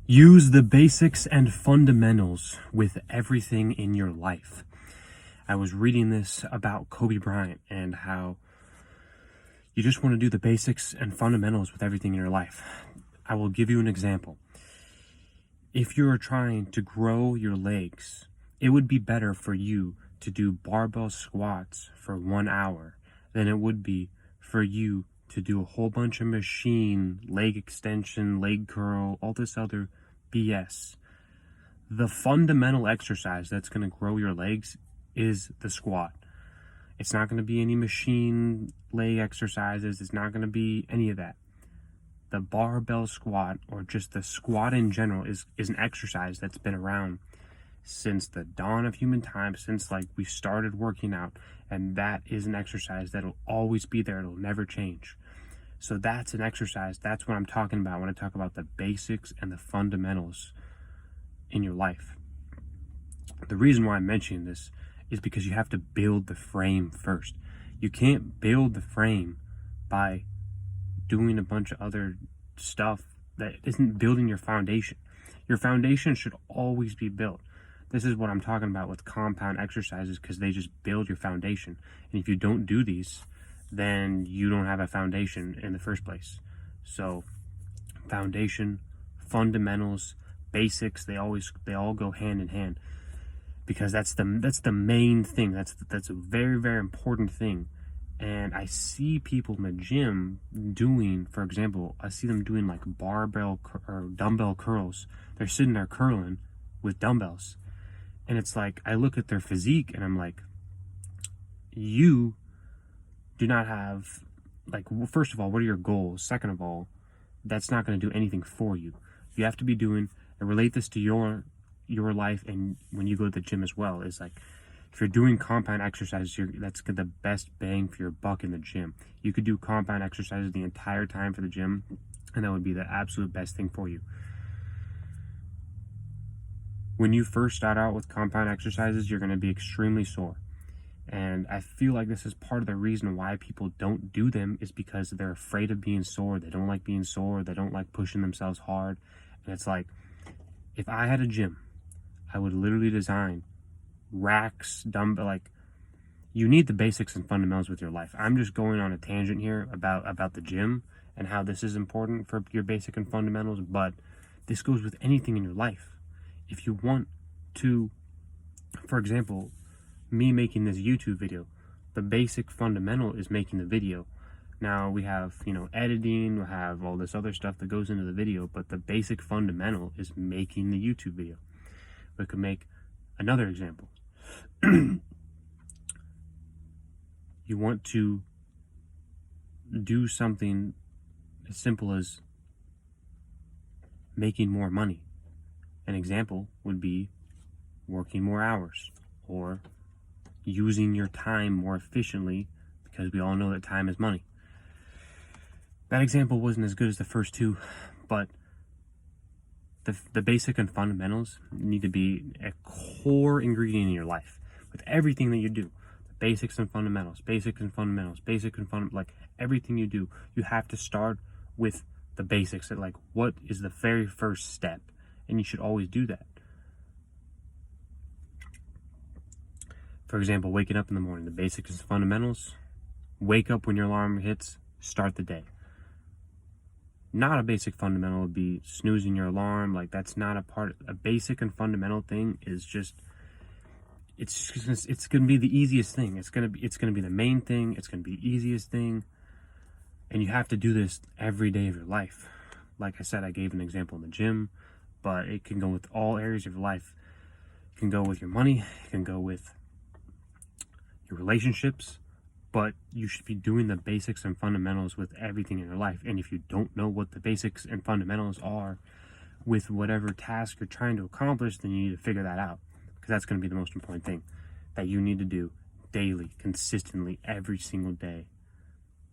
Use the basics and fundamentals with everything in your life. I was reading this about Kobe Bryant and how you just want to do the basics and fundamentals with everything in your life. I will give you an example. If you're trying to grow your legs, it would be better for you to do barbell squats for 1 hour than it would be for you to do a whole bunch of machine, leg extension, leg curl, all this other BS. The fundamental exercise that's going to grow your legs is the squat. It's not going to be any machine leg exercises. It's not going to be any of that. The barbell squat, or just the squat in general, is an exercise that's been around since the dawn of human time, since like we started working out, and that is an exercise that'll always be there. It'll never change. So that's an exercise. That's what I'm talking about when I talk about the basics and the fundamentals in your life. The reason why I'm mentioning this is because you have to build the frame first. You can't build the frame by doing a bunch of other stuff that isn't building your foundation. Your foundation should always be built. This is what I'm talking about with compound exercises, because they just build your foundation. And if you don't do these, then you don't have a foundation in the first place. So foundation, fundamentals, basics, they all go hand in hand, because that's the main thing. That's a very, very important thing. And I see people in the gym doing, for example, I see them doing like barbell or dumbbell curls. They're sitting there curling with dumbbells. And it's like, I look at their physique and I'm like, you do not have, like, well, first of all, what are your goals? Second of all, that's not going to do anything for you. You have to be doing, and relate this to your life and when you go to the gym as well, is like, if you're doing compound exercises, that's the best bang for your buck in the gym. You could do compound exercises the entire time for the gym, and that would be the absolute best thing for you. When you first start out with compound exercises, you're going to be extremely sore. And I feel like this is part of the reason why people don't do them, is because they're afraid of being sore. They don't like being sore. They don't like pushing themselves hard. And it's like, if I had a gym, I would literally design racks, dumbbell, like, you need the basics and fundamentals with your life. I'm just going on a tangent here about the gym and how this is important for your basic and fundamentals, but this goes with anything in your life. If you want to, for example, me making this YouTube video, the basic fundamental is making the video. Now we have, editing, we have all this other stuff that goes into the video, but the basic fundamental is making the YouTube video. We could make another example. You want to do something as simple as making more money. An example would be working more hours, or using your time more efficiently, because we all know that time is money. That example wasn't as good as the first two, but the basic and fundamentals need to be a core ingredient in your life with everything that you do. The basics and fundamentals, basics and fundamentals, basic and fundamentals, like everything you do, you have to start with the basics. Like, what is the very first step? And you should always do that. For example, waking up in the morning, the basics and fundamentals: wake up when your alarm hits, start the day. Not a basic fundamental would be snoozing your alarm. Like, that's not a basic and fundamental thing is just, it's going to be the easiest thing. It's going to be the main thing. It's going to be the easiest thing. And you have to do this every day of your life. Like I said, I gave an example in the gym, but it can go with all areas of your life. It can go with your money. It can go with your relationships. But you should be doing the basics and fundamentals with everything in your life. And if you don't know what the basics and fundamentals are with whatever task you're trying to accomplish, then you need to figure that out, because that's going to be the most important thing that you need to do daily, consistently, every single day.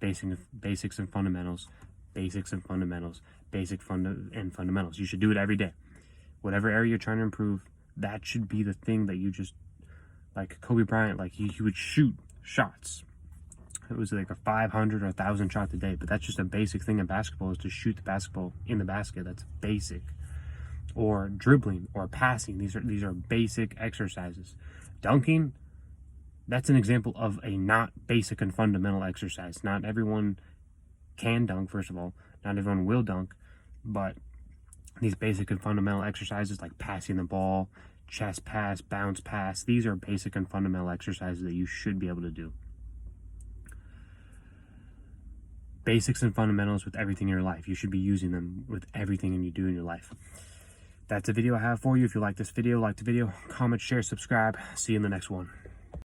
Basics and fundamentals, basics and fundamentals, and fundamentals. You should do it every day. Whatever area you're trying to improve, that should be the thing that you just, like Kobe Bryant, like he would shoot shots. It was like a 500 or 1,000 shots a day, but that's just a basic thing in basketball, is to shoot the basketball in the basket. That's basic. or dribbling or passing. These are basic exercises. Dunking, that's an example of a not basic and fundamental exercise. Not everyone can dunk, first of all. Not everyone will dunk, but these basic and fundamental exercises like passing the ball, chest pass, bounce pass, these are basic and fundamental exercises that you should be able to do. Basics and fundamentals with everything in your life. You should be using them with everything you do in your life. That's a video I have for you. If you like this video, like the video, comment, share, subscribe. See you in the next one.